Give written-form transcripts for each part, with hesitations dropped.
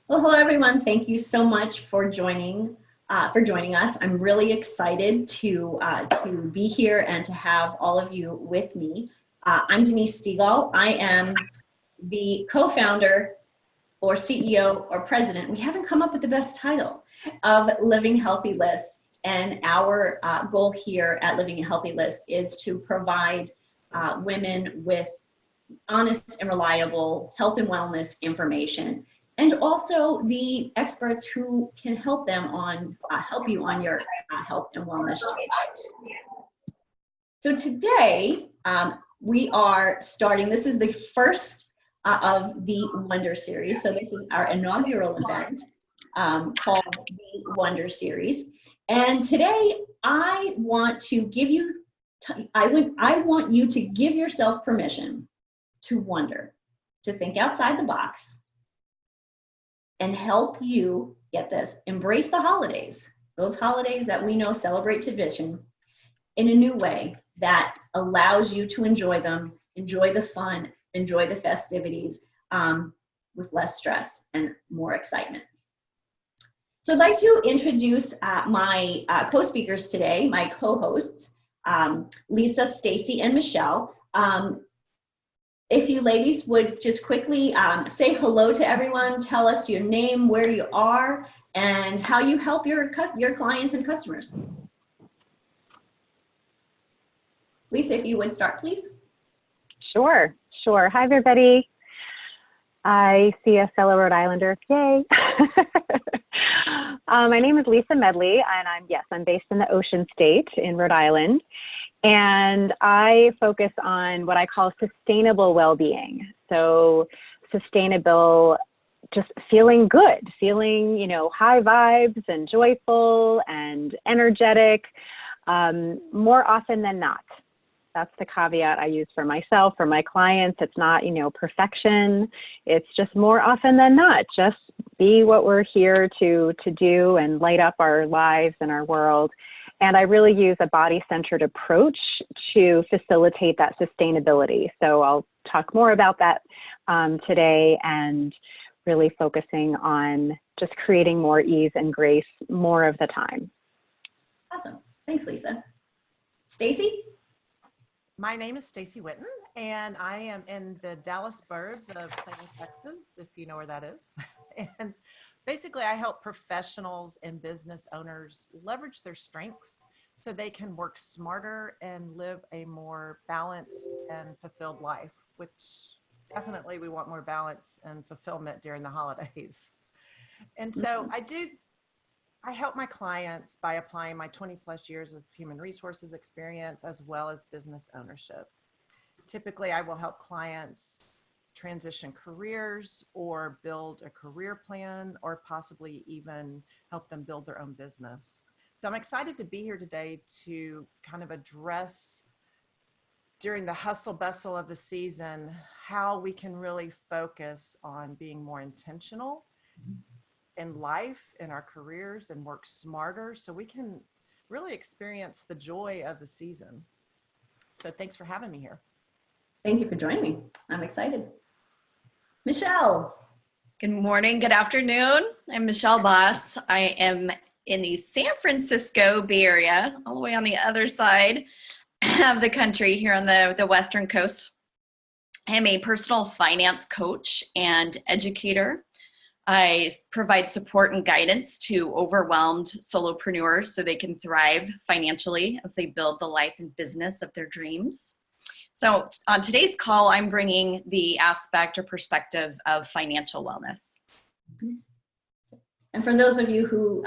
Well, hello everyone. Thank you so much for joining us. I'm really excited to be here and to have all of you with me. I'm Denise Stegall. I am the co-founder or CEO or president. We haven't come up with the best title of Living Healthy List, and our goal here at Living a Healthy List is to provide women with honest and reliable health and wellness information, and also the experts who can help them help you on your health and wellness journey. So today we are starting. This is the first of the Wonder Series. So this is our inaugural event called the Wonder Series. And today I want to give you. I want you to give yourself permission to wonder, to think outside the box, and help you, get this, embrace the holidays, those holidays that we know celebrate tradition, in a new way that allows you to enjoy them, enjoy the fun, enjoy the festivities with less stress and more excitement. So I'd like to introduce my co-speakers today, my co-hosts, Lisa, Stacy, and Michelle. If you ladies would just quickly say hello to everyone, tell us your name, where you are, and how you help your clients and customers. Lisa, if you would start, please. Sure. Hi, everybody. I see a fellow Rhode Islander. Yay. My name is Lisa Medley, and I'm based in the Ocean State in Rhode Island. And I focus on what I call sustainable well-being. So sustainable, just feeling good, feeling, high vibes and joyful and energetic, more often than not. That's the caveat I use for myself, for my clients. It's not, perfection. It's just more often than not, just be what we're here to do and light up our lives and our world. And I really use a body-centered approach to facilitate that sustainability. So I'll talk more about that today, and really focusing on just creating more ease and grace more of the time. Awesome. Thanks, Lisa. Stacy? My name is Stacy Witten, and I am in the Dallas burbs of Plano, Texas, if you know where that is. And basically, I help professionals and business owners leverage their strengths so they can work smarter and live a more balanced and fulfilled life, which definitely we want more balance and fulfillment during the holidays. And so I help my clients by applying my 20 plus years of human resources experience as well as business ownership. Typically, I will help clients transition careers or build a career plan, or possibly even help them build their own business. So I'm excited to be here today to kind of address, during the hustle bustle of the season, how we can really focus on being more intentional in life, in our careers, and work smarter so we can really experience the joy of the season. So thanks for having me here. Thank you for joining me. I'm excited. Michelle. Good morning, good afternoon. I'm Michelle Boss. I am in the San Francisco Bay Area, all the way on the other side of the country here on the Western Coast. I am a personal finance coach and educator. I provide support and guidance to overwhelmed solopreneurs so they can thrive financially as they build the life and business of their dreams. So on today's call, I'm bringing the aspect or perspective of financial wellness. And for those of you who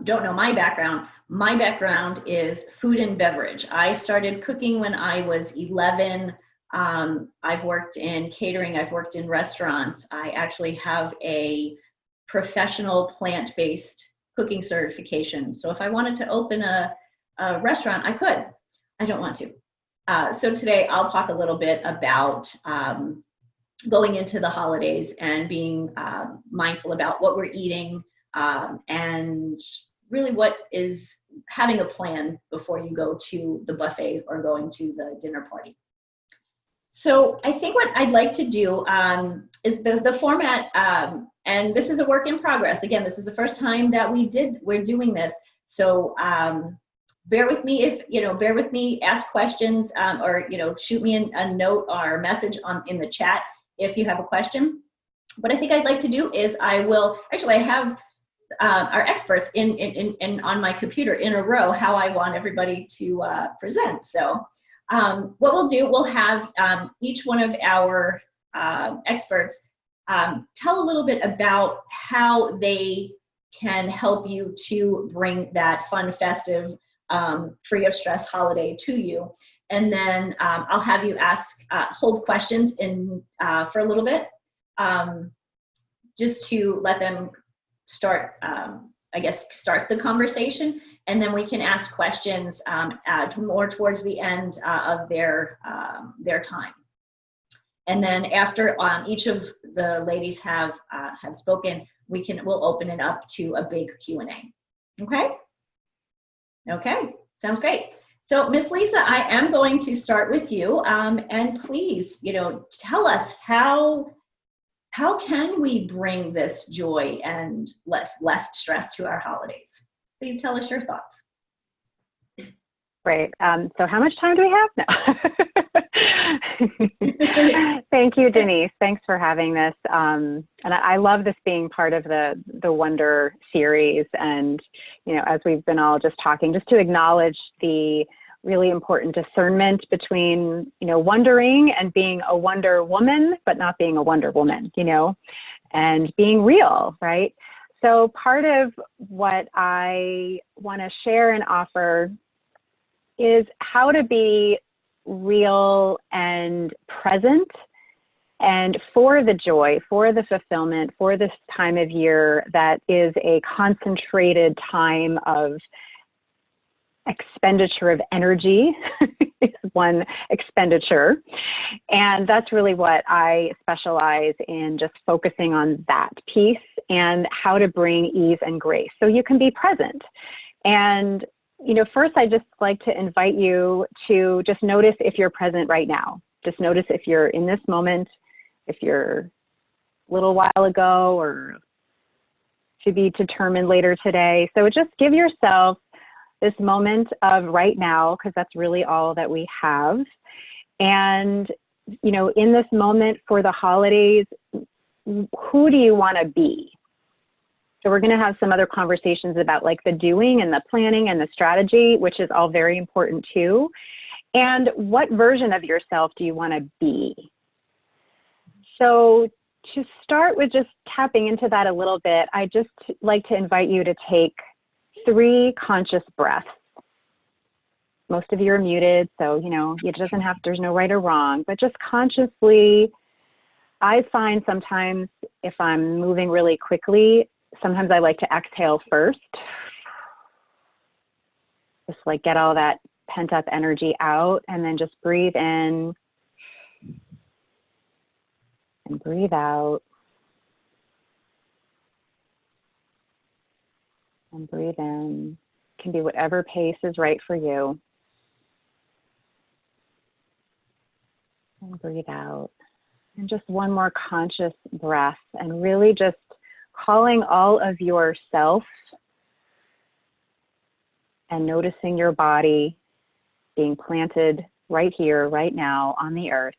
don't know my background is food and beverage. I started cooking when I was 11. I've worked in catering, I've worked in restaurants. I actually have a professional plant-based cooking certification. So if I wanted to open a restaurant, I could. I don't want to. So today I'll talk a little bit about going into the holidays and being mindful about what we're eating, and really what is having a plan before you go to the buffet or going to the dinner party. So I think what I'd like to do is the format, and this is a work in progress. Again, this is the first time that we're doing this. So bear with me bear with me, ask questions, or, shoot me a note or a message in the chat if you have a question. What I think I'd like to do is I have our experts in on my computer in a row, how I want everybody to present. So what we'll do, we'll have each one of our experts tell a little bit about how they can help you to bring that fun, festive, free of stress holiday to you. And then I'll have you hold questions for a little bit, just to let them start the conversation, and then we can ask questions more towards the end of their time. And then after each of the ladies have spoken, we'll open it up to a big Q&A. Okay? Okay, sounds great. So Miss Lisa, I am going to start with you, and please, tell us how can we bring this joy and less stress to our holidays? Please tell us your thoughts. Great. So how much time do we have now? Thank you, Denise. Thanks for having this. And I love this being part of the Wonder series. And, as we've been all just talking, just to acknowledge the really important discernment between, wondering and being a Wonder Woman, but not being a Wonder Woman, and being real, right? So part of what I want to share and offer is how to be real and present, and for the joy, for the fulfillment, for this time of year that is a concentrated time of expenditure of energy is one expenditure. And that's really what I specialize in, just focusing on that piece and how to bring ease and grace so you can be present. And first, I just like to invite you to just notice if you're present right now. Just notice if you're in this moment, if you're a little while ago, or to be determined later today. So just give yourself this moment of right now, because that's really all that we have. And, in this moment for the holidays, who do you want to be? So we're going to have some other conversations about like the doing and the planning and the strategy, which is all very important too. And what version of yourself do you want to be? So to start with just tapping into that a little bit, I just like to invite you to take 3 conscious breaths. Most of you are muted, so, it doesn't have, there's no right or wrong, but just consciously, I find sometimes if I'm moving really quickly, sometimes I like to exhale first. Just like get all that pent up energy out, and then just breathe in and breathe out. And breathe in. Can be whatever pace is right for you. And breathe out. And just one more conscious breath, and really just calling all of yourself and noticing your body being planted right here, right now on the earth.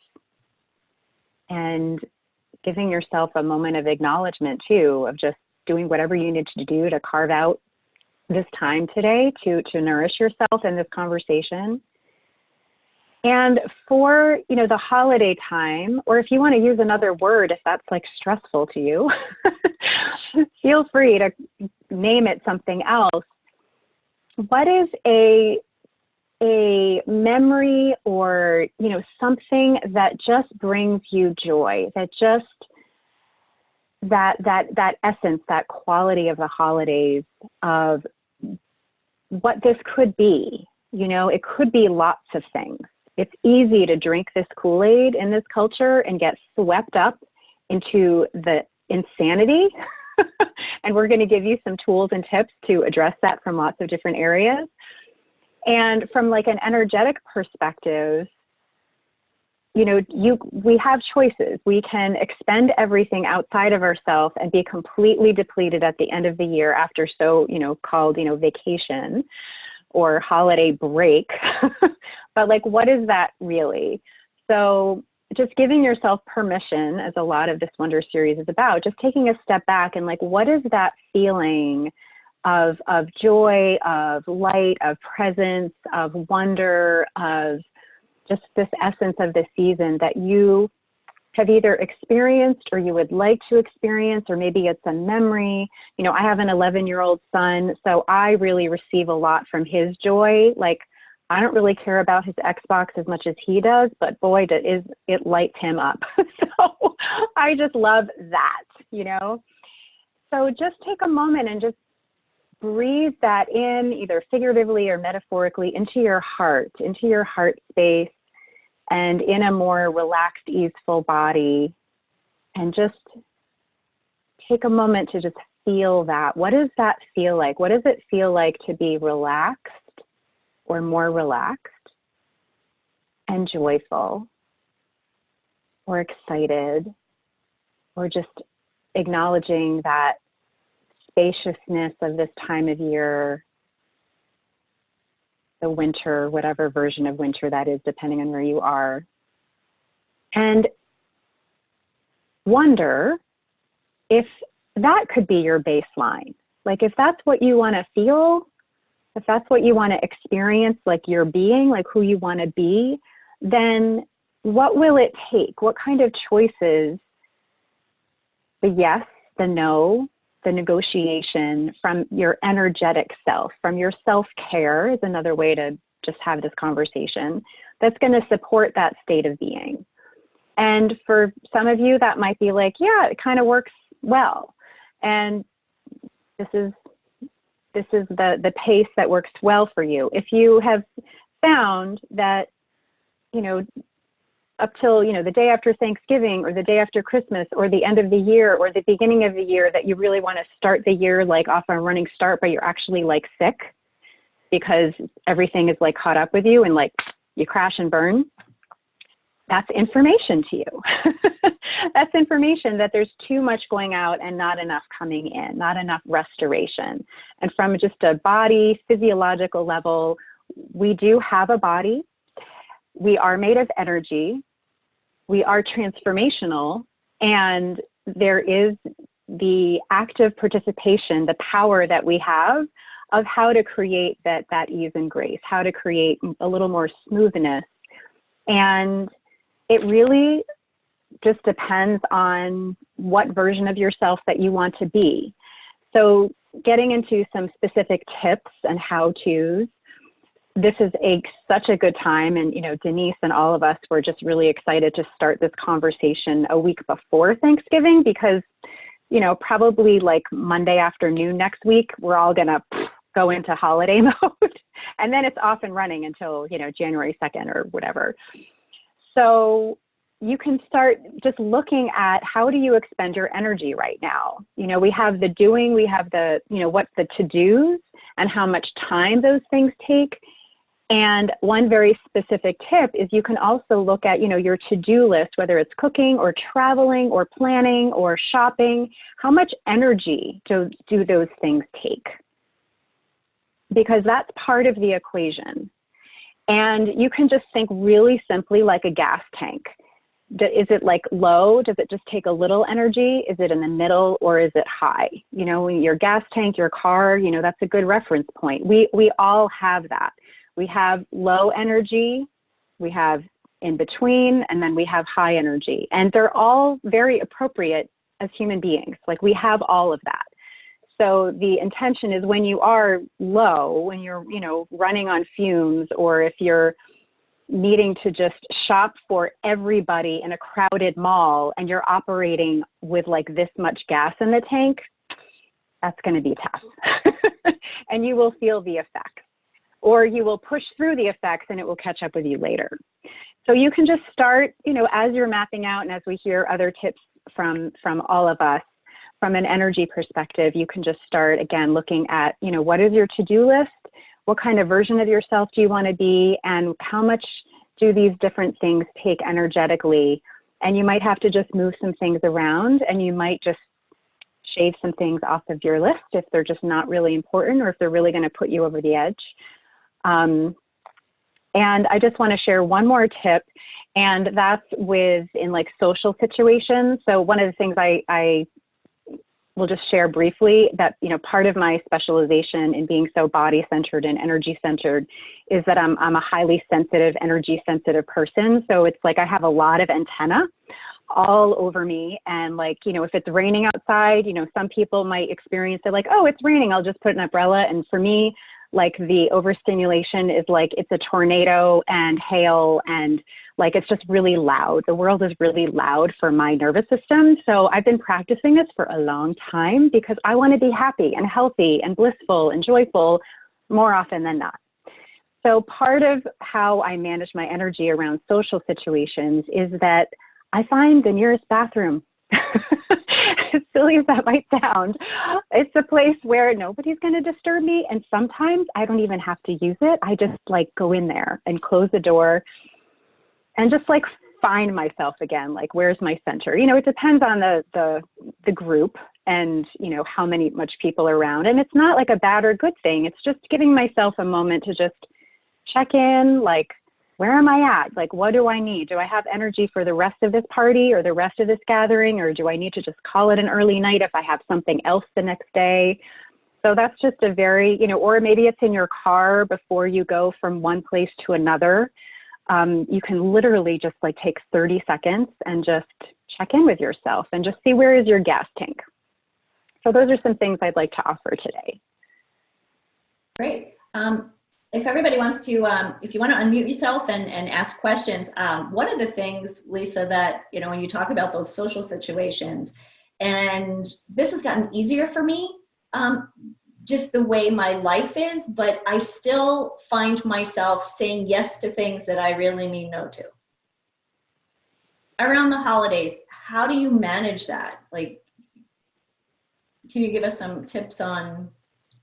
And giving yourself a moment of acknowledgement too, of just doing whatever you need to do to carve out this time today to nourish yourself in this conversation. And for, the holiday time, or if you want to use another word, if that's like stressful to you, feel free to name it something else. What is a memory or, something that just brings you joy, that just, that essence, that quality of the holidays, of what this could be? It could be lots of things. It's easy to drink this Kool-Aid in this culture and get swept up into the insanity. And we're going to give you some tools and tips to address that from lots of different areas. And from like an energetic perspective, we have choices. We can expend everything outside of ourselves and be completely depleted at the end of the year after called vacation or holiday break. But like, what is that really? So just giving yourself permission, as a lot of this Wonder series is about, just taking a step back and like, what is that feeling of joy, of light, of presence, of wonder, of just this essence of the season that you have either experienced or you would like to experience, or maybe it's a memory. I have an 11-year-old son, so I really receive a lot from his joy. Like, I don't really care about his Xbox as much as he does, but boy, it lights him up. So I just love that, So just take a moment and just breathe that in, either figuratively or metaphorically, into your heart space, and in a more relaxed, easeful body. And just take a moment to just feel that. What does that feel like? What does it feel like to be relaxed, or more relaxed and joyful, or excited, or just acknowledging that spaciousness of this time of year, the winter, whatever version of winter that is, depending on where you are. And wonder if that could be your baseline. Like, if that's what you want to feel, if that's what you want to experience, like your being, like who you want to be, then what will it take? What kind of choices, the yes, the no, the negotiation from your energetic self, from your self-care is another way to just have this conversation, that's going to support that state of being. And for some of you, that might be like, yeah, it kind of works well. And this is the pace that works well for you. If you have found that, up till, the day after Thanksgiving or the day after Christmas or the end of the year or the beginning of the year, that you really want to start the year like off on a running start, but you're actually like sick because everything is like caught up with you and like you crash and burn, that's information to you. That's information that there's too much going out and not enough coming in, not enough restoration. And from just a body physiological level, we do have a body. We are made of energy. We are transformational, and there is the active participation, the power that we have of how to create that ease and grace, how to create a little more smoothness. And it really just depends on what version of yourself that you want to be. So getting into some specific tips and how-tos, this is such a good time. And, Denise and all of us were just really excited to start this conversation a week before Thanksgiving, because, probably like Monday afternoon next week, we're all going to go into holiday mode. And then it's off and running until, January 2nd or whatever. So you can start just looking at, how do you expend your energy right now? We have the doing, we have the, what's the to-dos and how much time those things take. And one very specific tip is you can also look at, your to-do list, whether it's cooking or traveling or planning or shopping. How much energy do those things take? Because that's part of the equation. And you can just think really simply like a gas tank. Is it like low? Does it just take a little energy? Is it in the middle, or is it high? Your gas tank, your car, that's a good reference point. We all have that. We have low energy, we have in between, and then we have high energy. And they're all very appropriate as human beings. Like, we have all of that. So the intention is, when you are low, when you're, running on fumes, or if you're needing to just shop for everybody in a crowded mall and you're operating with like this much gas in the tank, that's going to be tough. And you will feel the effects, or you will push through the effects and it will catch up with you later. So you can just start, as you're mapping out, and as we hear other tips from all of us, from an energy perspective, you can just start, again, looking at, what is your to-do list? What kind of version of yourself do you want to be? And how much do these different things take energetically? And you might have to just move some things around, and you might just shave some things off of your list if they're just not really important, or if they're really going to put you over the edge. And I just want to share one more tip, and that's in like social situations. So one of the things I will just share briefly, that, you know, part of my specialization in being so body-centered and energy-centered is that I'm a highly sensitive, energy-sensitive person. So it's like I have a lot of antenna all over me. And like, you know, if it's raining outside, you know, some people might experience it like, oh, it's raining, I'll just put an umbrella. And for me, like the overstimulation is like, it's a tornado and hail, and like, it's just really loud. The world is really loud for my nervous system. So I've been practicing this for a long time because I want to be happy and healthy and blissful and joyful more often than not. So part of how I manage my energy around social situations is that I find the nearest bathroom. As silly as that might sound, it's a place where nobody's going to disturb me. And sometimes I don't even have to use it. I just like go in there and close the door and just like find myself again. Like, where's my center? You know, it depends on the group and, you know, how much people are around. And it's not like a bad or good thing. It's just giving myself a moment to just check in, like, where am I at? Like, what do I need? Do I have energy for the rest of this party or the rest of this gathering? Or do I need to just call it an early night if I have something else the next day? So that's just a very, you know, or maybe it's in your car before you go from one place to another. You can literally just like take 30 seconds and just check in with yourself and just see, where is your gas tank? So those are some things I'd like to offer today. Great. If everybody wants to, if you want to unmute yourself and ask questions, one of the things, Lisa, that, you know, when you talk about those social situations, and this has gotten easier for me, just the way my life is, but I still find myself saying yes to things that I really mean no to. Around the holidays, how do you manage that? Like, can you give us some tips on,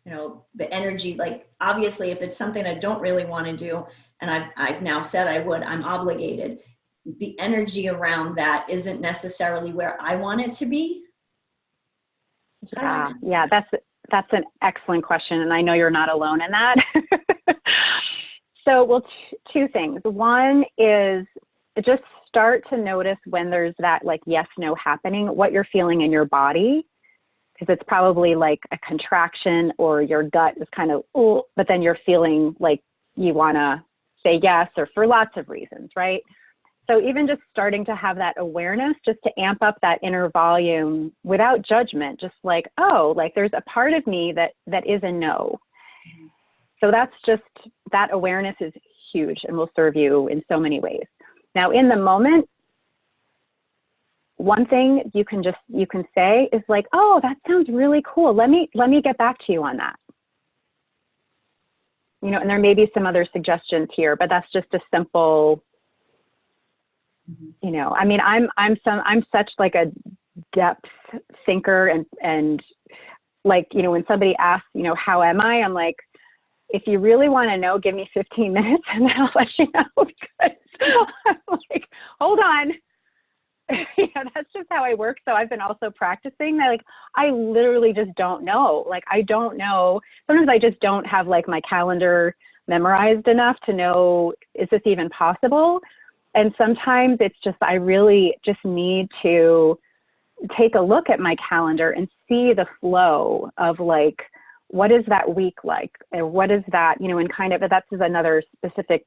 you know, the energy? Like, obviously, if it's something I don't really want to do, and I've now said I would, I'm obligated, the energy around that isn't necessarily where I want it to be. Yeah, that's an excellent question, and I know you're not alone in that. So, well, two things. One is just start to notice when there's that like yes, no happening, what you're feeling in your body. Because it's probably like a contraction, or your gut is kind of, oh, but then you're feeling like you want to say yes, or for lots of reasons, right? So even just starting to have that awareness, just to amp up that inner volume without judgment, just like, oh, like there's a part of me that is a no. So that's just, that awareness is huge and will serve you in so many ways. Now, in the moment, one thing you can say is like, oh, that sounds really cool. Let me get back to you on that. You know, and there may be some other suggestions here, but that's just a simple, you know, I mean, I'm such like a depth thinker, and like, you know, when somebody asks, you know, how am I? I'm like, if you really want to know, give me 15 minutes and then I'll let you know, because I'm like, hold on. Yeah, that's just how I work. So I've been also practicing that. Like, I literally just don't know. Like, I don't know. Sometimes I just don't have like my calendar memorized enough to know, is this even possible? And sometimes it's just, I really just need to take a look at my calendar and see the flow of like, what is that week like? And what is that, you know, and kind of, that's another specific.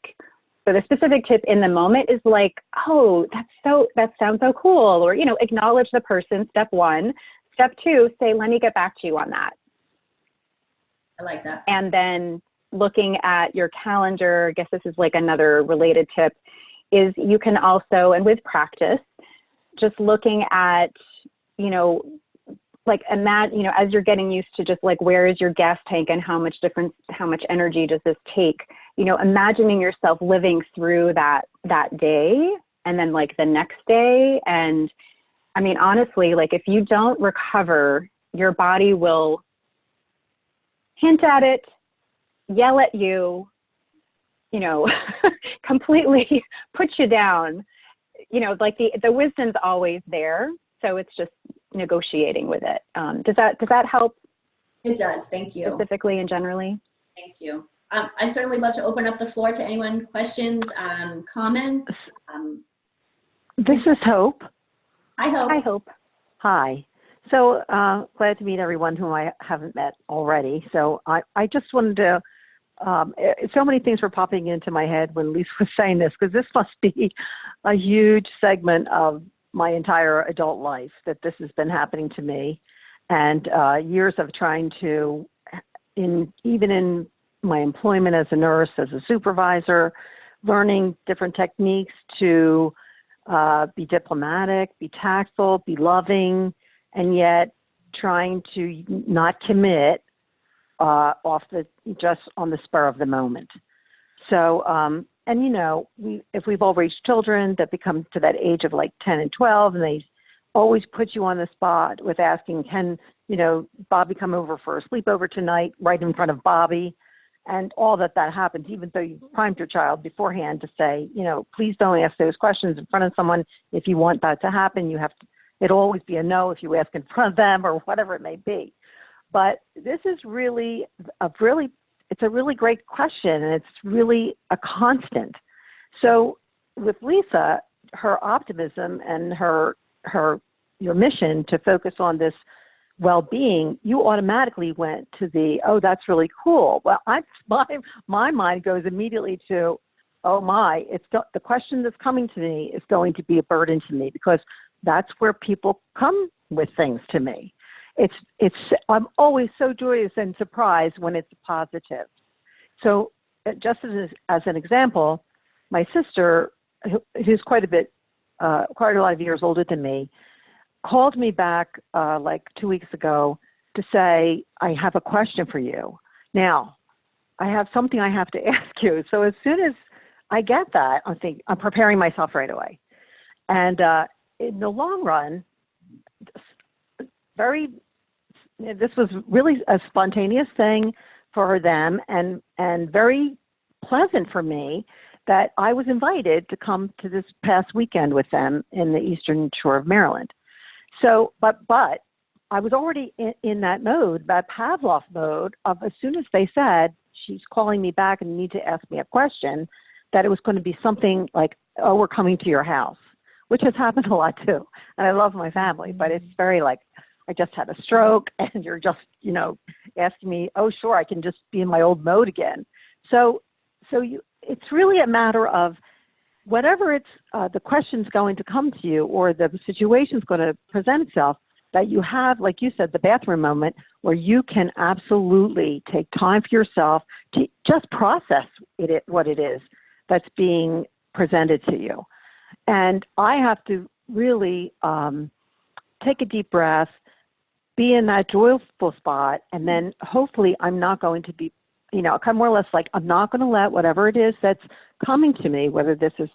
So the specific tip in the moment is like, oh, that sounds so cool. Or, you know, acknowledge the person, step one. Step two, say, let me get back to you on that. I like that. And then looking at your calendar, I guess this is like another related tip, is you can also, and with practice, just looking at, you know, like imagine, you know, as you're getting used to just like, where is your gas tank and how much energy does this take? You know, imagining yourself living through that day and then like the next day. And I mean, honestly, like if you don't recover, your body will hint at it, yell at you, you know, completely puts you down. You know, like the wisdom's always there. So it's just negotiating with it. Does that help? It does. Thank you. Specifically and generally? Thank you. I'd certainly love to open up the floor to anyone, questions, comments. This is Hope. Hi, Hope. Hi, Hope. Hi. So glad to meet everyone whom I haven't met already. So I just wanted to, so many things were popping into my head when Lisa was saying this, because this must be a huge segment of my entire adult life that this has been happening to me, and years of trying to, even in my employment as a nurse, as a supervisor, learning different techniques to be diplomatic, be tactful, be loving, and yet trying to not commit just on the spur of the moment. So, and you know, if we've all reached children that become to that age of like 10 and 12, and they always put you on the spot with asking, can, you know, Bobby come over for a sleepover tonight, right in front of Bobby? And all that happens, even though you primed your child beforehand to say, you know, please don't ask those questions in front of someone. If you want that to happen, you have to, it'll always be a no if you ask in front of them or whatever it may be. But this is really it's a really great question, and it's really a constant. So with Lisa, her optimism and your mission to focus on this well-being, you automatically went to oh, that's really cool. Well, my mind goes immediately to, oh my, the question that's coming to me is going to be a burden to me, because that's where people come with things to me. I'm always so joyous and surprised when it's positive. So just as an example, my sister, who's quite a lot of years older than me, called me back like 2 weeks ago to say, I have a question for you. Now, I have something I have to ask you. So as soon as I get that, I'm preparing myself right away. And in the long run, this was really a spontaneous thing for them, and very pleasant for me that I was invited to come to this past weekend with them in the Eastern Shore of Maryland. So, but I was already in that mode, that Pavlov mode of, as soon as they said, she's calling me back and need to ask me a question, that it was going to be something like, oh, we're coming to your house, which has happened a lot too. And I love my family, but it's very like, I just had a stroke and you're just, you know, asking me, oh, sure, I can just be in my old mode again. So it's really a matter of whatever the question's going to come to you, or the situation's going to present itself, that you have, like you said, the bathroom moment where you can absolutely take time for yourself to just process what it is that's being presented to you. And I have to really take a deep breath, be in that joyful spot, and then hopefully I'm not going to be, you know, kind of more or less like, I'm not going to let whatever it is that's coming to me, whether this is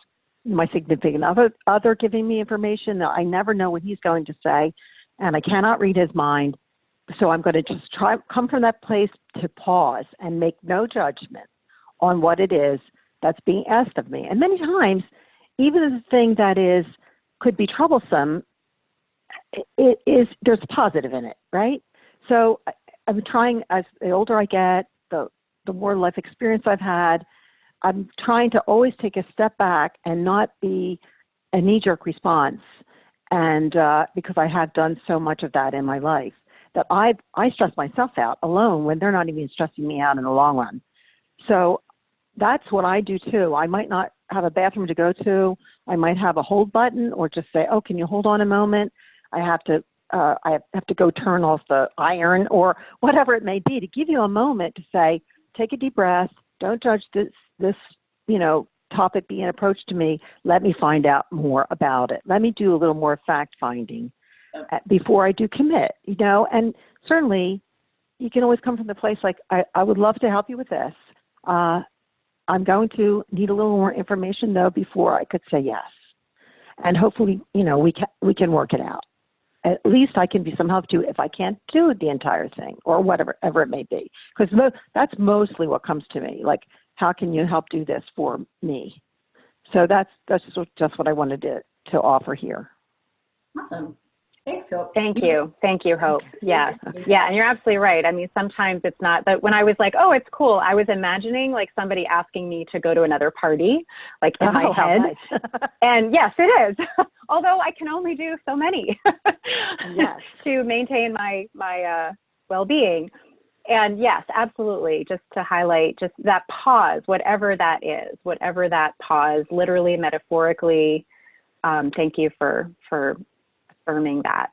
my significant other giving me information that I never know what he's going to say, and I cannot read his mind. So I'm going to just come from that place to pause and make no judgment on what it is that's being asked of me. And many times, even the thing that could be troublesome, there's positive in it, right? So I'm trying, as the older I get, the more life experience I've had, I'm trying to always take a step back and not be a knee-jerk response. And because I have done so much of that in my life, that I stress myself out alone when they're not even stressing me out in the long run. So that's what I do too. I might not have a bathroom to go to. I might have a hold button, or just say, oh, can you hold on a moment? I have to go turn off the iron, or whatever it may be, to give you a moment to say, take a deep breath. Don't judge this, you know, topic being approached to me. Let me find out more about it. Let me do a little more fact finding before I do commit, you know. And certainly you can always come from the place like, I would love to help you with this. I'm going to need a little more information though before I could say yes. And hopefully, you know, we can work it out. At least I can be some help to you if I can't do the entire thing, or whatever it may be. Because that's mostly what comes to me. Like, how can you help do this for me? So that's just what I wanted to offer here. Awesome. Thanks, Hope. Thank you. Thank you, Hope. Yeah. Yeah. And you're absolutely right. I mean, sometimes it's not, but when I was like, oh, it's cool, I was imagining like somebody asking me to go to another party, like in my head. Nice. And yes, it is. Although I can only do so many Yes. to maintain my well-being. And yes, absolutely. Just to highlight just that pause, whatever that is, whatever that pause, literally, metaphorically. Thank you for affirming that.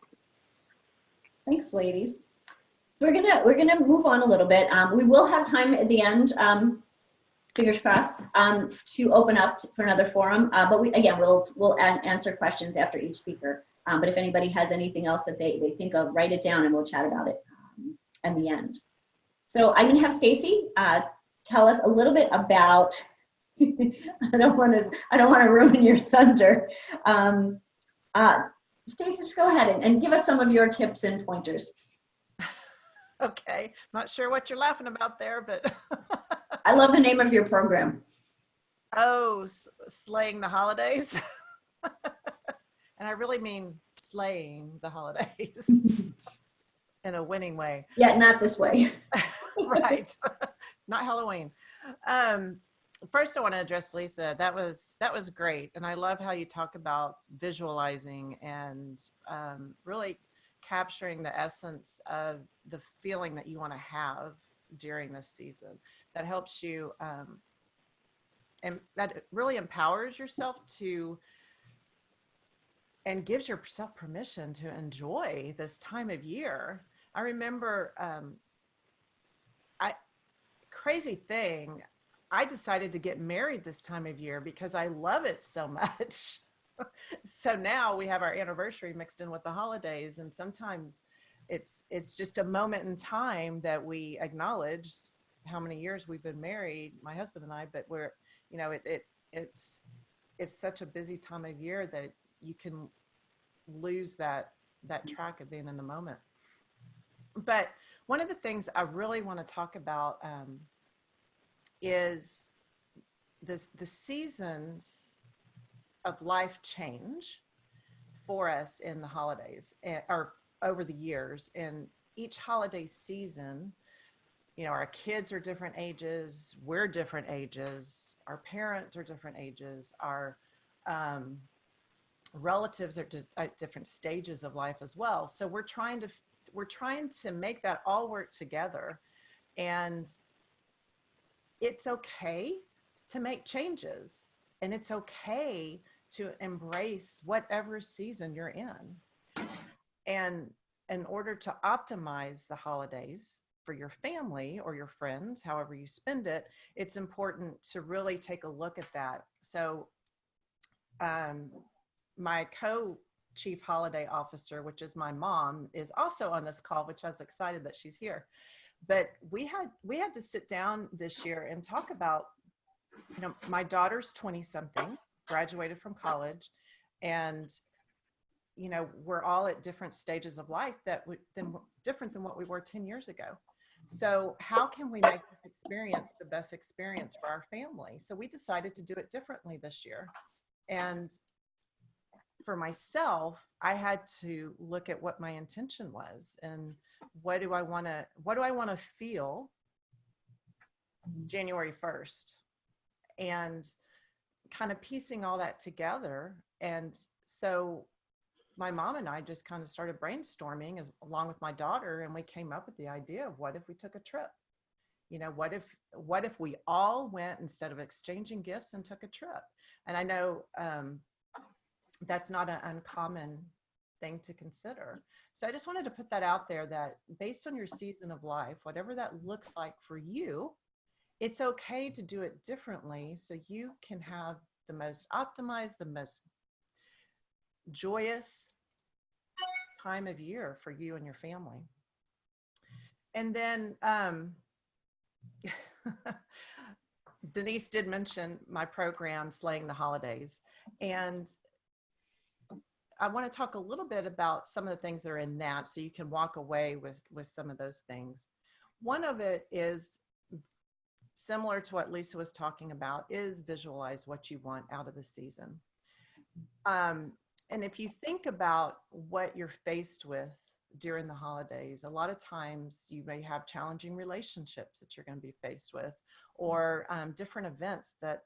Thanks, ladies. We're gonna move on a little bit. We will have time at the end, fingers crossed, to open up for another forum. But we'll answer questions after each speaker. But if anybody has anything else that they think of, write it down and we'll chat about it at the end. So I'm gonna have Stacy tell us a little bit about. I don't want to ruin your thunder. Stacy, just go ahead and give us some of your tips and pointers. Okay, not sure what you're laughing about there, but I love the name of your program. oh, slaying the holidays. And I really mean slaying the holidays in a winning way. Yeah, not this way. Right. Not Halloween. First, I want to address Lisa. That was great, and I love how you talk about visualizing and really capturing the essence of the feeling that you want to have during this season. That helps you, and that really empowers yourself to, and gives yourself permission to enjoy this time of year. I remember, crazy thing. I decided to get married this time of year because I love it so much. So now we have our anniversary mixed in with the holidays, and sometimes it's just a moment in time that we acknowledge how many years we've been married, my husband and I, but we're, you know, it's such a busy time of year that you can lose that track of being in the moment. But one of the things I really want to talk about is the seasons of life change for us in the holidays or over the years. And each holiday season, you know, our kids are different ages, we're different ages, our parents are different ages, our relatives are at different stages of life as well. So we're trying to make that all work together. And it's okay to make changes, and it's okay to embrace whatever season you're in. And in order to optimize the holidays for your family or your friends, however you spend it, it's important to really take a look at that. So my co-chief holiday officer, which is my mom, is also on this call, which I was excited that she's here. But we had to sit down this year and talk about, you know, my daughter's 20 something, graduated from college, and, you know, we're all at different stages of life different than what we were 10 years ago. So how can we make this experience the best experience for our family? So we decided to do it differently this year. And for myself, I had to look at what my intention was and what do I want to feel January 1st, and kind of piecing all that together. And so my mom and I just kind of started brainstorming along with my daughter, and we came up with the idea of what if we took a trip? You know, what if we all went instead of exchanging gifts and took a trip? And I know that's not an uncommon thing to consider. So I just wanted to put that out there, that based on your season of life, whatever that looks like for you, it's okay to do it differently so you can have the most optimized, the most joyous time of year for you and your family. And then Denise did mention my program, Slaying the Holidays. And I want to talk a little bit about some of the things that are in that, so you can walk away with some of those things. One of it is similar to what Lisa was talking about, is visualize what you want out of the season. And if you think about what you're faced with during the holidays, a lot of times you may have challenging relationships that you're going to be faced with, or different events that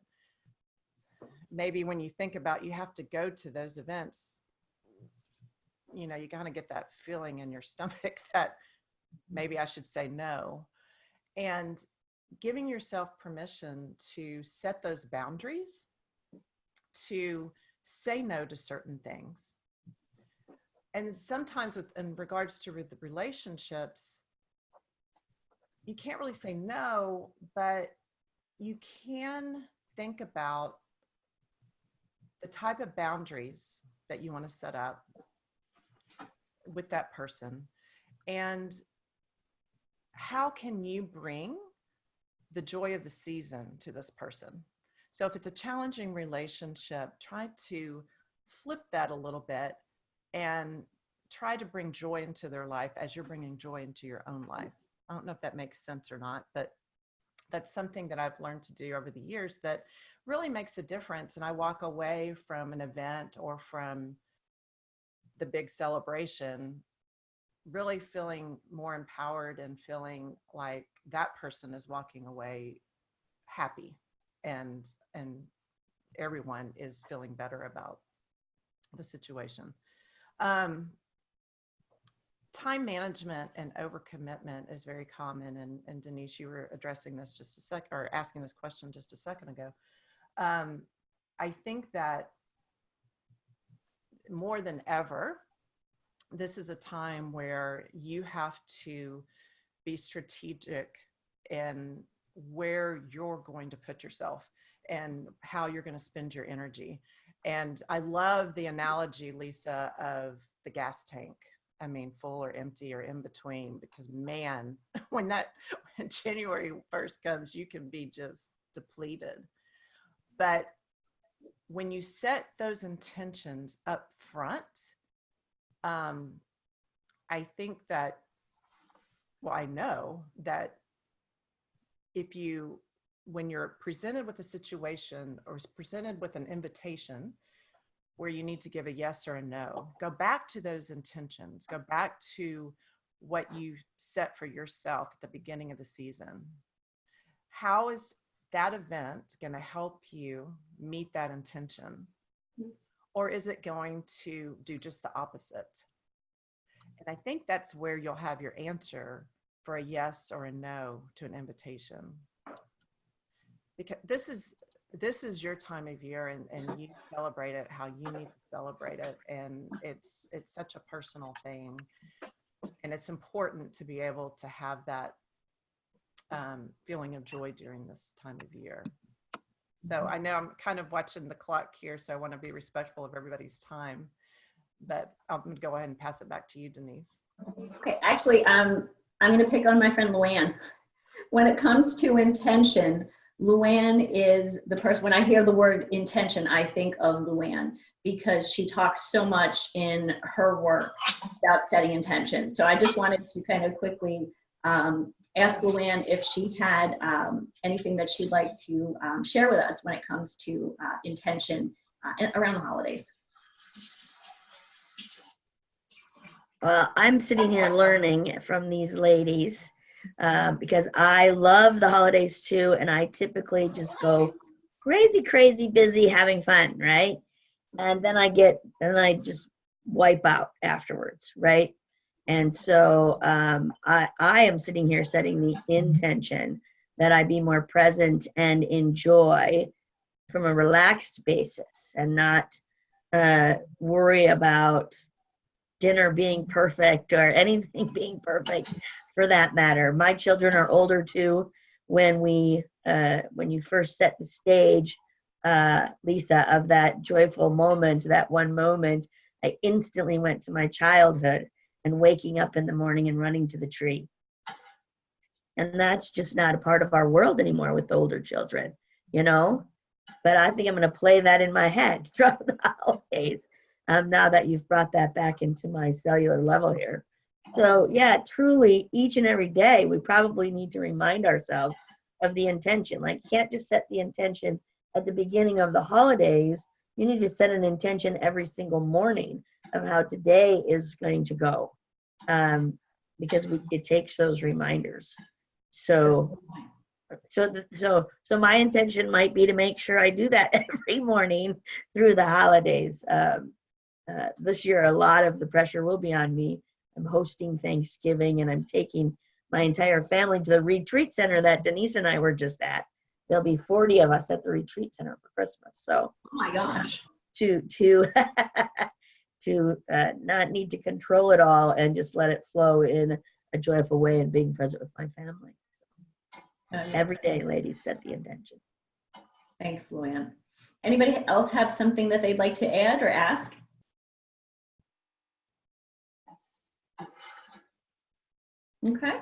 maybe when you think about you have to go to those events, you know, you kind of get that feeling in your stomach that maybe I should say no. And giving yourself permission to set those boundaries, to say no to certain things. And sometimes in regards to the relationships, you can't really say no, but you can think about the type of boundaries that you want to set up with that person, and how can you bring the joy of the season to this person. So if it's a challenging relationship, try to flip that a little bit and try to bring joy into their life as you're bringing joy into your own life. I don't know if that makes sense or not, but that's something that I've learned to do over the years that really makes a difference. And I walk away from an event or from the big celebration really feeling more empowered and feeling like that person is walking away happy, and everyone is feeling better about the situation. Time management and overcommitment is very common, and Denise, you were addressing this just a sec, or asking this question just a second ago. I think that more than ever, this is a time where you have to be strategic in where you're going to put yourself and how you're going to spend your energy. And I love the analogy, Lisa, of the gas tank. I mean, full or empty or in between, because man, when January 1st comes, you can be just depleted. But when you set those intentions up front, I think that, well, I know that when you're presented with a situation or presented with an invitation where you need to give a yes or a no, go back to those intentions, go back to what you set for yourself at the beginning of the season. How is that event going to help you meet that intention? Or is it going to do just the opposite? And I think that's where you'll have your answer for a yes or a no to an invitation. Because this is your time of year, and you celebrate it how you need to celebrate it. And it's such a personal thing. And it's important to be able to have that feeling of joy during this time of year. So I know I'm kind of watching the clock here, so I want to be respectful of everybody's time. But I'm going to go ahead and pass it back to you, Denise. Okay, actually, I'm going to pick on my friend Luann. When it comes to intention, Luann is the person, when I hear the word intention, I think of Luann, because she talks so much in her work about setting intention. So I just wanted to kind of quickly ask Luann if she had anything that she'd like to share with us when it comes to intention around the holidays. I'm sitting here learning from these ladies because I love the holidays too, and I typically just go crazy, crazy busy having fun, right? And then I just wipe out afterwards, right? And so I am sitting here setting the intention that I be more present and enjoy from a relaxed basis, and not worry about dinner being perfect or anything being perfect for that matter. My children are older too. When you first set the stage, Lisa, of that joyful moment, that one moment, I instantly went to my childhood and waking up in the morning and running to the tree. And that's just not a part of our world anymore with the older children, you know? But I think I'm going to play that in my head throughout the holidays. Now that you've brought that back into my cellular level here. So yeah, truly, each and every day, we probably need to remind ourselves of the intention. Like, you can't just set the intention at the beginning of the holidays. You need to set an intention every single morning of how today is going to go, because it takes those reminders. So my intention might be to make sure I do that every morning through the holidays. This year, a lot of the pressure will be on me. I'm hosting Thanksgiving, and I'm taking my entire family to the retreat center that Denise and I were just at. There'll be 40 of us at the retreat center for Christmas. So, Oh my gosh. to not need to control it all and just let it flow in a joyful way and being present with my family. So, every day, ladies, set the intention. Thanks, Luann. Anybody else have something that they'd like to add or ask? Okay.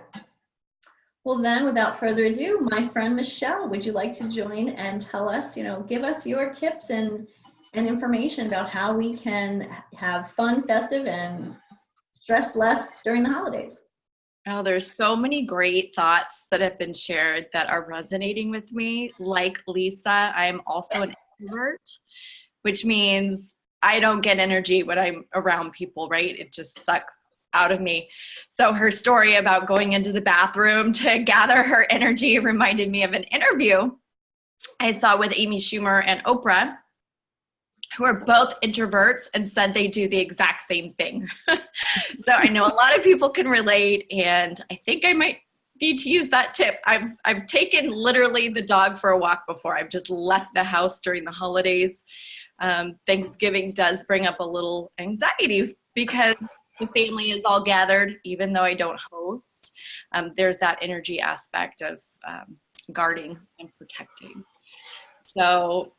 Well then, without further ado, my friend Michelle, would you like to join and tell us, give us your tips and information about how we can have fun, festive, and stress less during the holidays? Oh, there's so many great thoughts that have been shared that are resonating with me. Like Lisa, I'm also an introvert, which means I don't get energy when I'm around people, right? It just sucks out of me. So her story about going into the bathroom to gather her energy reminded me of an interview I saw with Amy Schumer and Oprah, who are both introverts and said they do the exact same thing. So I know a lot of people can relate, and I think I might need to use that tip. I've taken literally the dog for a walk before. I've just left the house during the holidays. Thanksgiving does bring up a little anxiety because the family is all gathered, even though I don't host. There's that energy aspect of guarding and protecting. So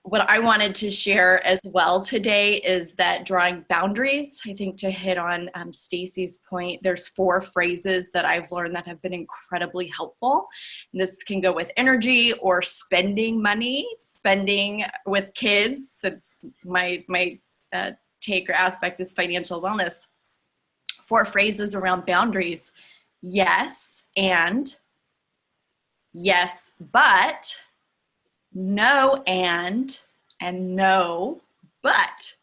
what I wanted to share as well today is that drawing boundaries, I think to hit on Stacy's point, there's 4 phrases that I've learned that have been incredibly helpful. And this can go with energy or spending money, spending with kids, since my take or aspect is financial wellness. 4 phrases around boundaries: yes, and yes, but, no, and no, but.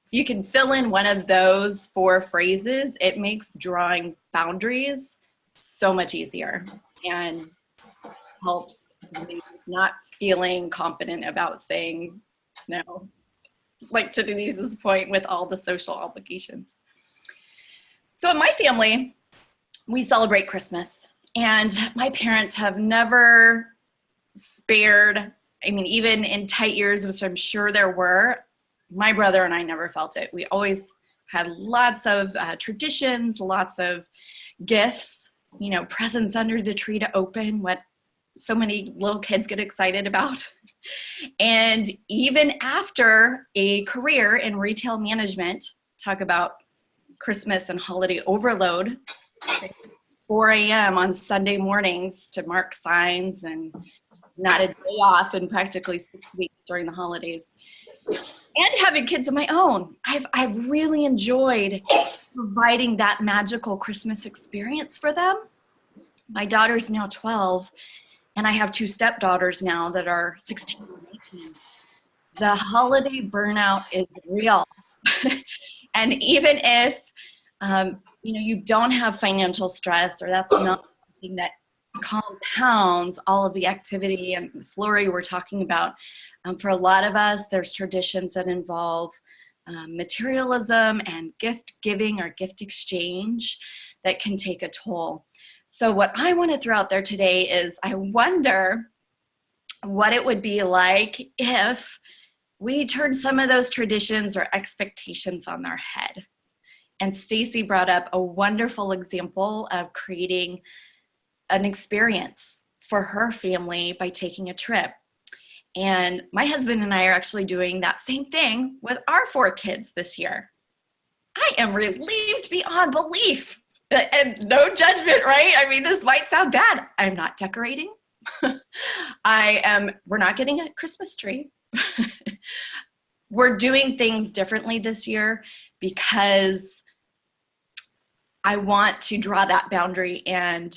If you can fill in one of those 4 phrases, it makes drawing boundaries so much easier and helps me not feeling confident about saying no, like to Denise's point with all the social obligations. So in my family, we celebrate Christmas, and my parents have never spared, even in tight years, which I'm sure there were, my brother and I never felt it. We always had lots of traditions, lots of gifts, presents under the tree to open, what so many little kids get excited about. And even after a career in retail management, talk about Christmas and holiday overload, 4 a.m. on Sunday mornings to mark signs and not a day off in practically 6 weeks during the holidays, and having kids of my own. I've really enjoyed providing that magical Christmas experience for them. My daughter's now 12, and I have 2 stepdaughters now that are 16 and 18. The holiday burnout is real. And even if you don't have financial stress, or that's not something that compounds all of the activity and flurry we're talking about, for a lot of us, there's traditions that involve materialism and gift giving or gift exchange that can take a toll. So what I want to throw out there today is, I wonder what it would be like if we turn some of those traditions or expectations on their head. And Stacy brought up a wonderful example of creating an experience for her family by taking a trip. And my husband and I are actually doing that same thing with our 4 kids this year. I am relieved beyond belief. And no judgment, right? This might sound bad. I'm not decorating. We're not getting a Christmas tree. We're doing things differently this year because I want to draw that boundary and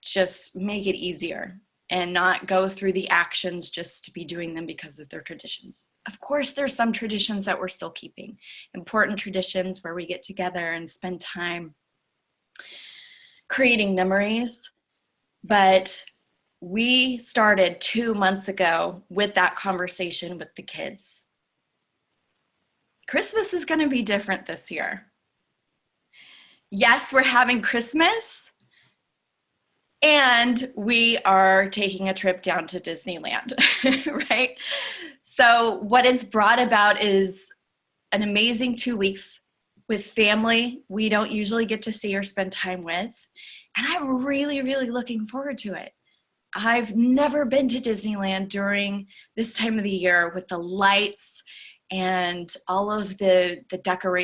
just make it easier. and not go through the actions just to be doing them because of their traditions. Of course, there's some traditions that we're still keeping, important traditions where we get together and spend time creating memories. But we started 2 months ago with that conversation with the kids. Christmas is going to be different this year. Yes, we're having Christmas, and we are taking a trip down to Disneyland, right? So what it's brought about is an amazing 2 weeks with family we don't usually get to see or spend time with. And I'm really, really looking forward to it. I've never been to Disneyland during this time of the year with the lights and all of the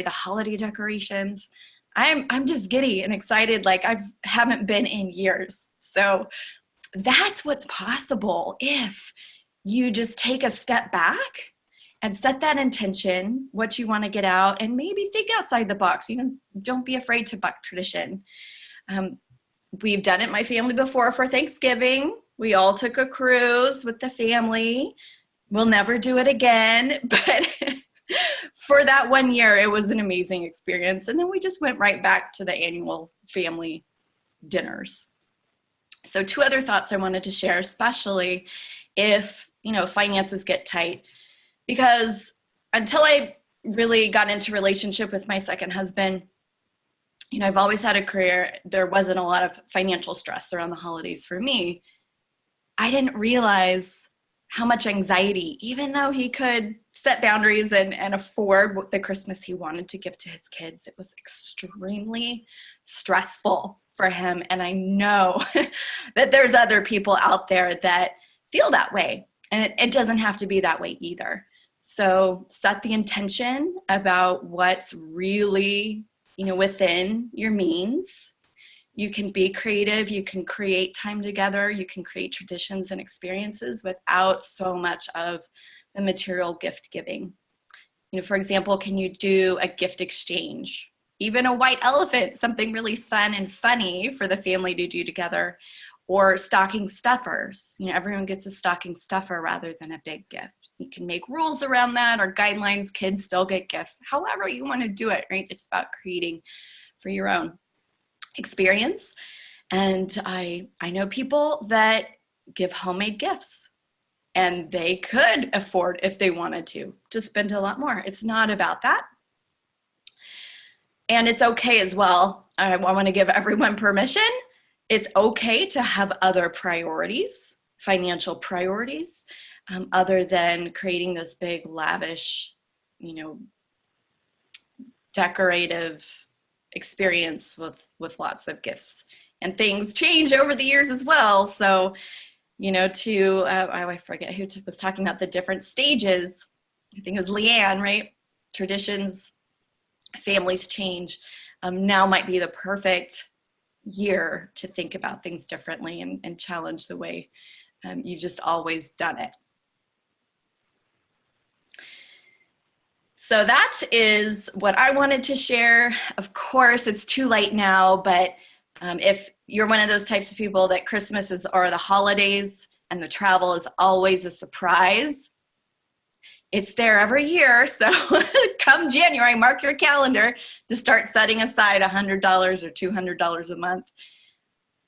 holiday decorations. I'm just giddy and excited like I haven't been in years. So that's what's possible if you just take a step back and set that intention, what you want to get out, and maybe think outside the box. Don't be afraid to buck tradition. We've done it in my family before for Thanksgiving. We all took a cruise with the family. We'll never do it again, but for that 1 year, it was an amazing experience. And then we just went right back to the annual family dinners. So 2 other thoughts I wanted to share, especially if, finances get tight, because until I really got into relationship with my second husband, I've always had a career. There wasn't a lot of financial stress around the holidays for me. I didn't realize how much anxiety, even though he could set boundaries and afford the Christmas he wanted to give to his kids, it was extremely stressful for him. And I know that there's other people out there that feel that way. And it doesn't have to be that way either. So set the intention about what's really, within your means. You can be creative. You can create time together. You can create traditions and experiences without so much of the material gift giving. For example, can you do a gift exchange? Even a white elephant, something really fun and funny for the family to do together. Or stocking stuffers. Everyone gets a stocking stuffer rather than a big gift. You can make rules around that or guidelines. Kids still get gifts. However you want to do it, right? It's about creating for your own experience. And I know people that give homemade gifts, and they could afford, if they wanted to spend a lot more. It's not about that. And it's okay as well. I want to give everyone permission. It's okay to have other priorities, financial priorities, other than creating this big, lavish, decorative experience with lots of gifts. And things change over the years as well. So, I forget who was talking about the different stages. I think it was Leanne, right? Traditions, families change. Now might be the perfect year to think about things differently and challenge the way you've just always done it. So that is what I wanted to share. Of course, it's too late now, but if you're one of those types of people that Christmas or the holidays and the travel is always a surprise, it's there every year. So come January, mark your calendar to start setting aside $100 or $200 a month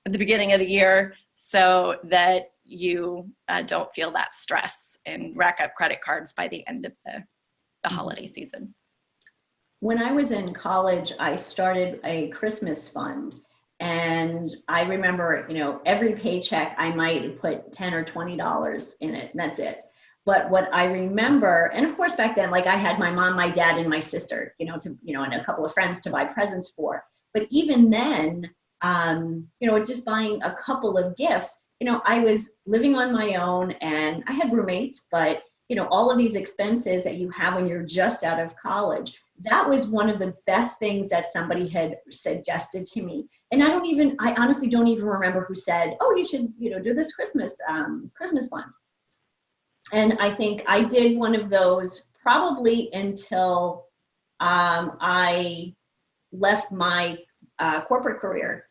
at the beginning of the year so that you don't feel that stress and rack up credit cards by the end of the holiday season. When I was in college, I started a Christmas fund. And I remember, every paycheck I might put $10 or $20 in it, and that's it. But what I remember, and of course back then, like I had my mom, my dad, and my sister, and a couple of friends to buy presents for. But even then, just buying a couple of gifts, I was living on my own and I had roommates, but all of these expenses that you have when you're just out of college, that was one of the best things that somebody had suggested to me. And I honestly don't even remember who said, oh, you should, do this Christmas fund. And I think I did one of those probably until I left my corporate career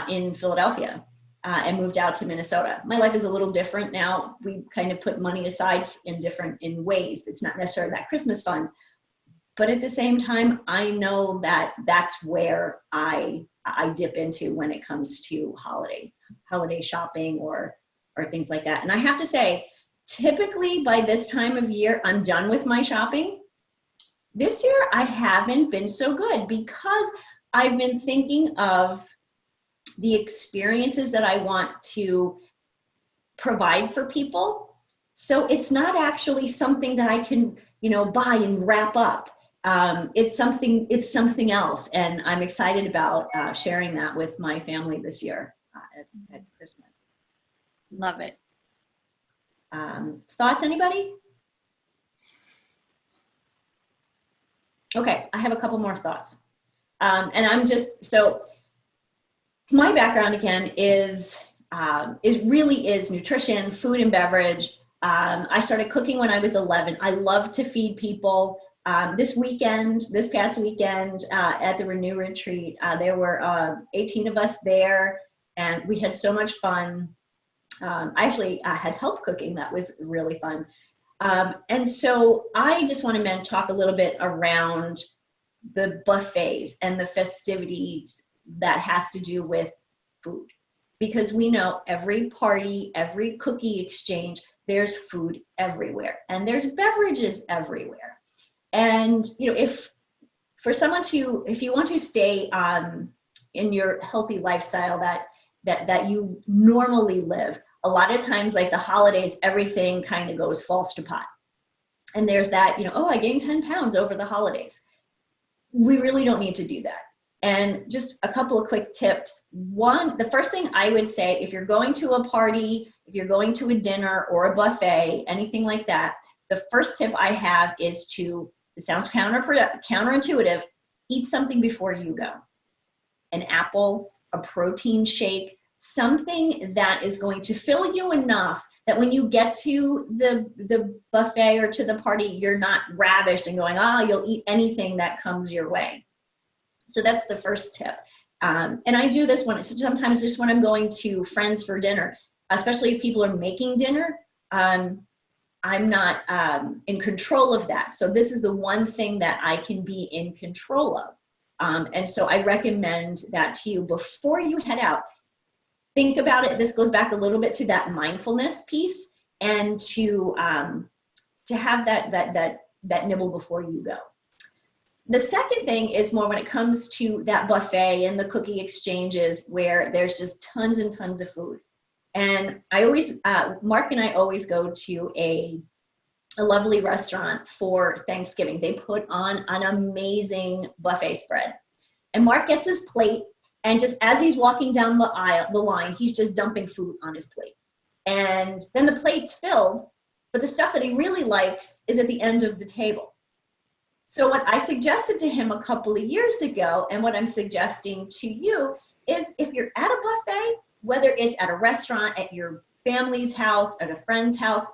in Philadelphia. and moved out to Minnesota. My life is a little different now. We kind of put money aside in ways. It's not necessarily that Christmas fund, but at the same time, I know that that's where I dip into when it comes to holiday shopping or things like that. And I have to say, typically by this time of year, I'm done with my shopping. This year, I haven't been so good because I've been thinking of the experiences that I want to provide for people. So it's not actually something that I can, buy and wrap up. It's something else. And I'm excited about sharing that with my family this year at Christmas. Love it. Thoughts, anybody? Okay, I have a couple more thoughts. And so my background again is really nutrition, food and beverage. I started cooking when I was 11. I love to feed people. This past weekend at the Renew Retreat, there were 18 of us there, and we had so much fun. I actually had help cooking. That was really fun. And so I just want to talk a little bit around the buffets and the festivities that has to do with food. Because we know every party, every cookie exchange, there's food everywhere and there's beverages everywhere. And, if you want to stay in your healthy lifestyle that you normally live, a lot of times, like the holidays, everything kind of goes falls to pot. And there's that, I gained 10 pounds over the holidays. We really don't need to do that. And just a couple of quick tips. One, the first thing I would say, if you're going to a party, if you're going to a dinner or a buffet, anything like that, the first tip I have is it sounds counterintuitive, eat something before you go. An apple, a protein shake, something that is going to fill you enough that when you get to the buffet or to the party, you're not ravished and going, you'll eat anything that comes your way. So that's the first tip. And I do this sometimes just when I'm going to friends for dinner, especially if people are making dinner. I'm not in control of that. So this is the one thing that I can be in control of. And so I recommend that to you before you head out. Think about it. This goes back a little bit to that mindfulness piece and to have that nibble before you go. The second thing is more when it comes to that buffet and the cookie exchanges where there's just tons and tons of food. And Mark and I always go to a lovely restaurant for Thanksgiving. They put on an amazing buffet spread. And Mark gets his plate, and just as he's walking down the line, he's just dumping food on his plate. And then the plate's filled, but the stuff that he really likes is at the end of the table. So what I suggested to him a couple of years ago, and what I'm suggesting to you, is if you're at a buffet, whether it's at a restaurant, at your family's house, at a friend's house,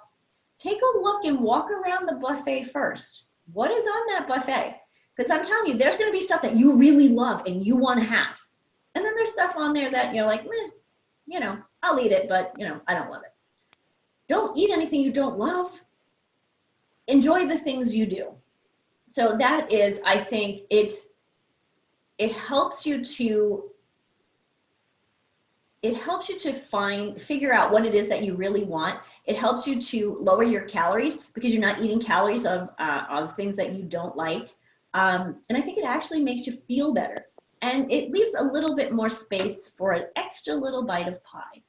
take a look and walk around the buffet first. What is on that buffet? Because I'm telling you, there's going to be stuff that you really love and you want to have. And then there's stuff on there that you're like, I'll eat it, but, I don't love it. Don't eat anything you don't love. Enjoy the things you do. So that is, I think, it helps you to figure out what it is that you really want. It helps you to lower your calories because you're not eating calories of things that you don't like. And I think it actually makes you feel better. And it leaves a little bit more space for an extra little bite of pie.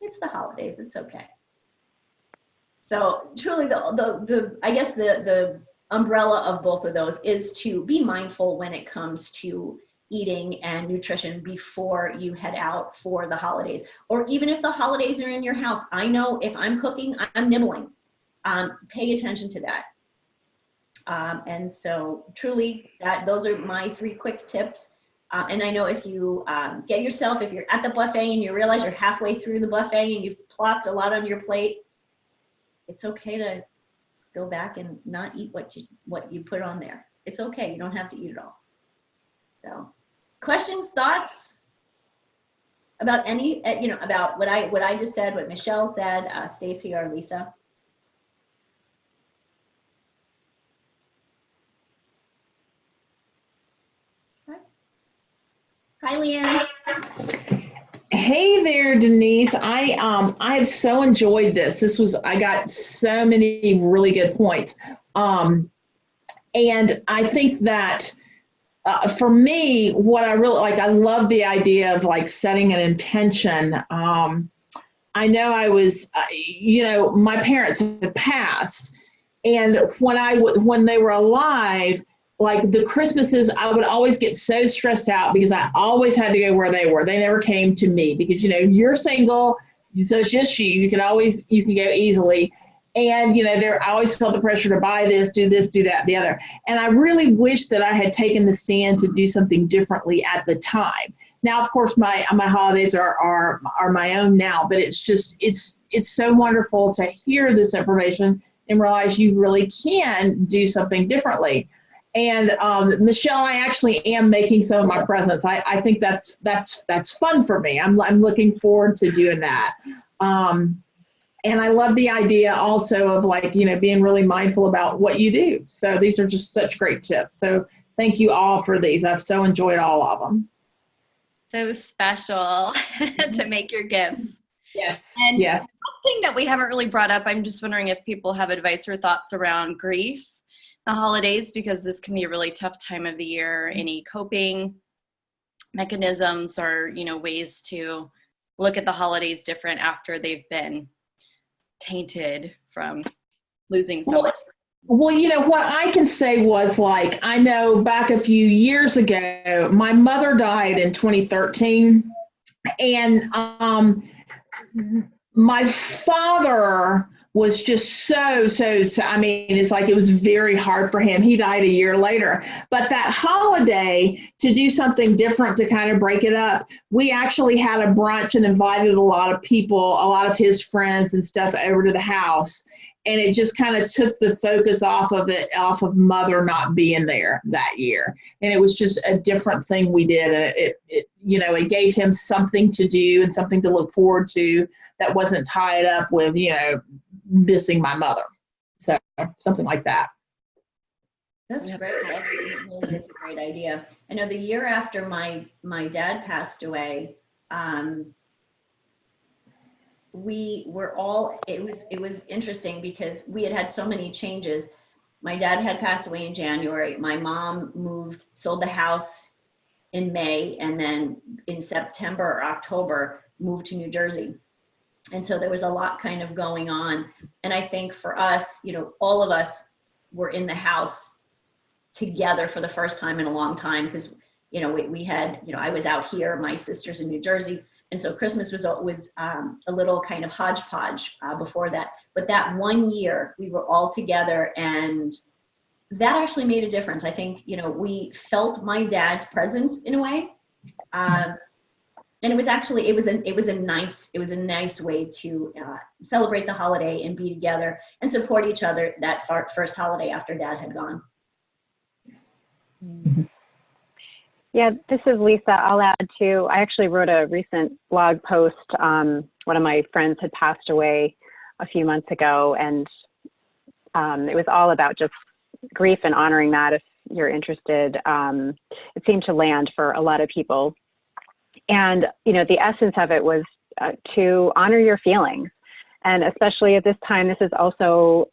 It's the holidays, it's okay. So truly the umbrella of both of those is to be mindful when it comes to eating and nutrition before you head out for the holidays. Or even if the holidays are in your house, I know if I'm cooking, I'm nibbling. Pay attention to that. And so truly, those are my 3 quick tips. And I know if you if you're at the buffet and you realize you're halfway through the buffet and you've plopped a lot on your plate, it's okay to go back and not eat what you put on there. It's okay. You don't have to eat it all. So questions, thoughts? about any, about what I just said, what Michelle said, Stacy or Lisa? Hi, Leanne. Hey there, Denise. I have so enjoyed this. I got so many really good points. And I think that for me, what I really like, I love the idea of like setting an intention. I know my parents have passed, and when they were alive, like the Christmases, I would always get so stressed out because I always had to go where they were. They never came to me because, you're single, so it's just you. You can go easily. And, I always felt the pressure to buy this, do that, the other. And I really wish that I had taken the stand to do something differently at the time. Now, of course, my holidays are my own now, but it's so wonderful to hear this information and realize you really can do something differently. And Michelle, I actually am making some of my presents. I think that's fun for me. I'm looking forward to doing that. And I love the idea also of being really mindful about what you do. So these are just such great tips. So thank you all for these. I've so enjoyed all of them. So special to make your gifts. Yes. And yes. Something that we haven't really brought up, I'm just wondering if people have advice or thoughts around grief, the holidays, because this can be a really tough time of the year. Any coping mechanisms or, ways to look at the holidays different after they've been tainted from losing someone? Well, what I can say was I know back a few years ago, my mother died in 2013, and my father was just so, I mean, it's it was very hard for him. He died a year later. But that holiday, to do something different to kind of break it up, we actually had a brunch and invited a lot of people, a lot of his friends and stuff over to the house. And it just kind of took the focus off of mother not being there that year. And it was just a different thing we did. And it gave him something to do and something to look forward to that wasn't tied up with, missing my mother. So something like that. That's great. That really is a great idea. I know the year after my dad passed away, we were all, it was interesting because we had so many changes. My dad had passed away in January. My mom sold the house in May, and then in September or October moved to New Jersey. And so there was a lot kind of going on. And I think for us, all of us were in the house together for the first time in a long time because, we had, I was out here, my sister's in New Jersey. And so Christmas was a little kind of hodgepodge before that. But that one year we were all together, and that actually made a difference. I think, we felt my dad's presence in a way. And it was actually, it was a nice way to celebrate the holiday and be together and support each other that first holiday after Dad had gone. Yeah, this is Lisa. I'll add too. I actually wrote a recent blog post. One of my friends had passed away a few months ago, and it was all about just grief and honoring that. If you're interested, it seemed to land for a lot of people. And, the essence of it was to honor your feelings. And especially at this time, this is also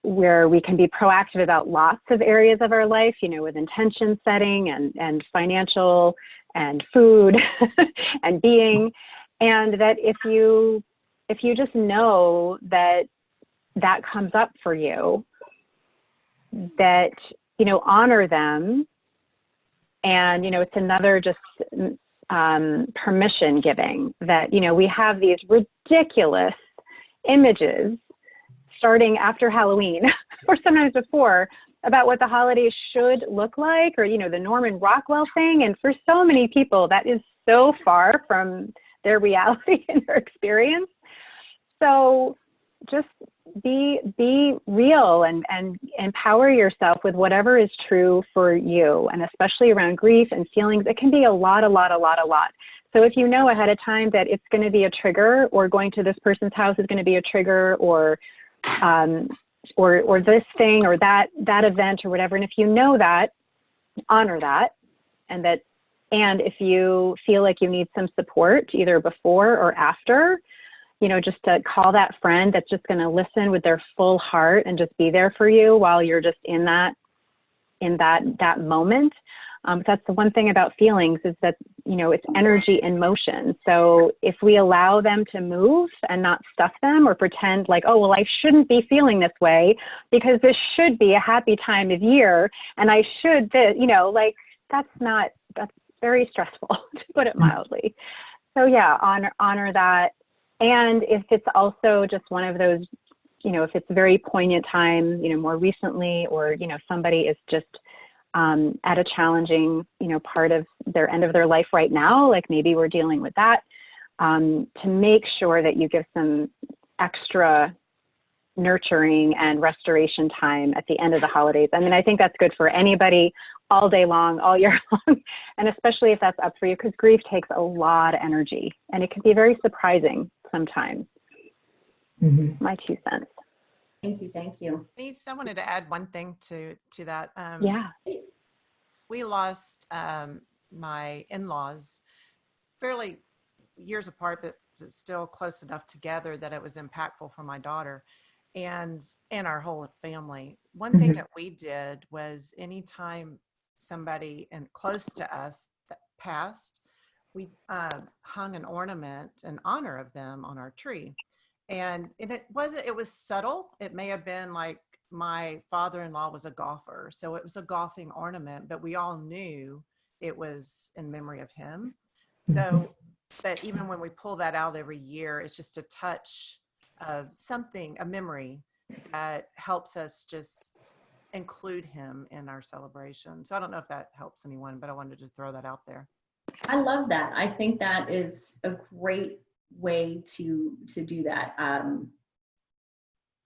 where we can be proactive about lots of areas of our life, with intention setting and financial and food and being. And that if you just know that comes up for you, that, honor them. And, it's another just permission giving that, we have these ridiculous images starting after Halloween or sometimes before about what the holidays should look like, or, the Norman Rockwell thing. And for so many people, that is so far from their reality and their experience. So just be real and empower yourself with whatever is true for you, and especially around grief and feelings. It can be a lot. So if you know ahead of time that it's going to be a trigger, or going to this person's house is going to be a trigger, or this thing or that event or whatever, and if you know that, honor that, and if you feel like you need some support either before or after, just to call that friend that's just going to listen with their full heart and just be there for you while you're just in that moment. That's the one thing about feelings, is that, it's energy in motion. So if we allow them to move and not stuff them or pretend like, oh, well, I shouldn't be feeling this way because this should be a happy time of year and I should, that's very stressful, to put it mildly. So yeah, honor that. And if it's also just one of those, if it's a very poignant time, more recently, or, somebody is just at a challenging, part of their end of their life right now, like maybe we're dealing with that, to make sure that you give some extra nurturing and restoration time at the end of the holidays. I mean, I think that's good for anybody all day long, all year long, and especially if that's up for you, because grief takes a lot of energy and it can be very surprising sometimes. My 2 cents. Thank you. Denise, I wanted to add one thing to that. Yeah. We lost my in-laws fairly years apart, but still close enough together that it was impactful for my daughter and our whole family. One thing that we did was, anytime somebody and close to us that passed, we hung an ornament in honor of them on our tree. And it was subtle. It may have been like, my father-in-law was a golfer, so it was a golfing ornament, but we all knew it was in memory of him. So that even when we pull that out every year, it's just a touch of something, a memory that helps us just include him in our celebration. So I don't know if that helps anyone, but I wanted to throw that out there. I love that. I think that is a great way to do that.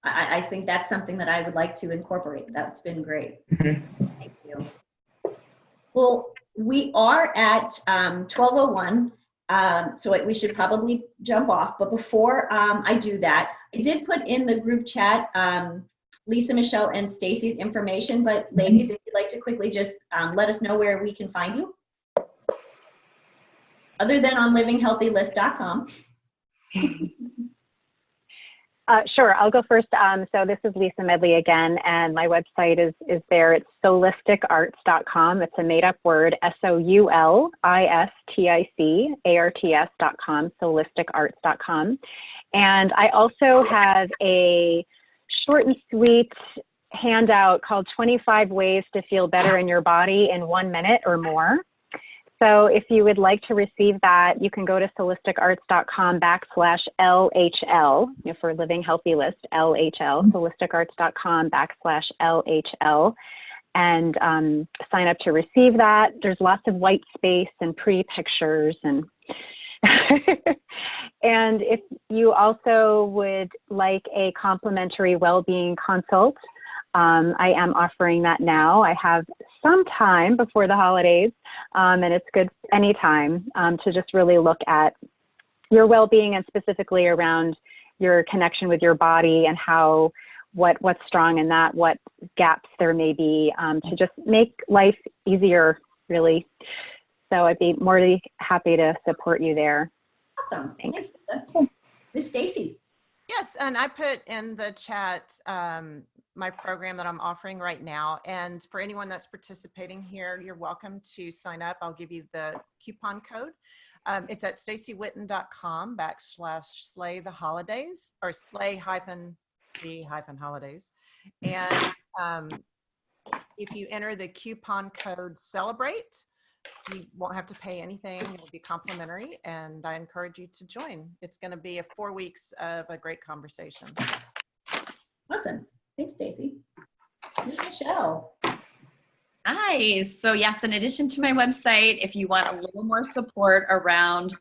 I think that's something that I would like to incorporate. That's been great. Thank you. Well, we are at 12:01, so we should probably jump off. But before I do that, I did put in the group chat Lisa, Michelle, and Stacy's information. But ladies, if you'd like to quickly just let us know where we can find you, other than on livinghealthylist.com. Sure, I'll go first. So this is Lisa Medley again, and my website is there. It's soulisticarts.com. It's a made-up word, soulisticarts.com, soulisticarts.com. And I also have a short and sweet handout called 25 Ways to Feel Better in Your Body in 1 minute or more. So if you would like to receive that, you can go to soulisticarts.com/LHL, for Living Healthy List, LHL, soulisticarts.com/LHL, and sign up to receive that. There's lots of white space and pretty pictures. And and if you also would like a complimentary well-being consult, I am offering that now. I have some time before the holidays, and it's good anytime to just really look at your well-being, and specifically around your connection with your body and what's strong in that, what gaps there may be, to just make life easier, really. So I'd be more than happy to support you there. Awesome. Thanks, Lisa. Miss Stacy. Yes, and I put in the chat my program that I'm offering right now. And for anyone that's participating here, you're welcome to sign up. I'll give you the coupon code. It's at stacywitten.com/slay-the-holidays, or slay-the-holidays. And if you enter the coupon code CELEBRATE, you won't have to pay anything. It will be complimentary, and I encourage you to join. It's going to be 4 weeks of a great conversation. Awesome. Thanks, Stacy. Miss Michelle. Nice. So yes, in addition to my website, if you want a little more support around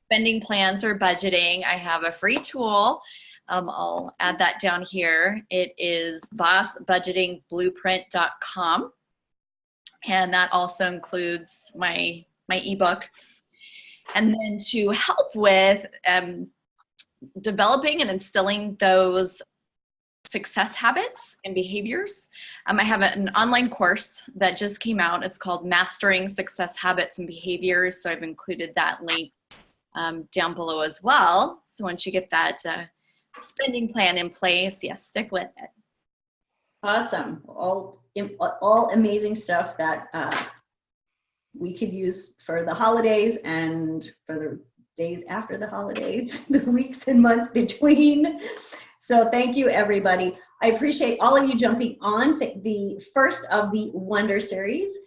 spending plans or budgeting, I have a free tool I'll add that down here. It is bossbudgetingblueprint.com. And that also includes my ebook. And then to help with developing and instilling those success habits and behaviors, I have an online course that just came out. It's called Mastering Success Habits and Behaviors. So I've included that link down below as well. So once you get that spending plan in place, yes, stick with it. Awesome. All amazing stuff that we could use for the holidays and for the days after the holidays, the weeks and months between. So thank you, everybody. I appreciate all of you jumping on the first of the Wonder Series.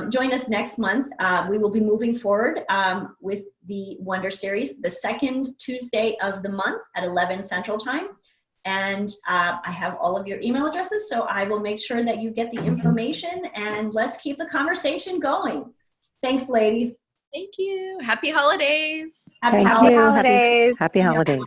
Join us next month. We will be moving forward with the Wonder Series the second Tuesday of the month at 11 Central Time. And I have all of your email addresses, so I will make sure that you get the information, and let's keep the conversation going. Thanks, ladies. Thank you. Happy holidays. Happy Happy holidays. Happy holidays.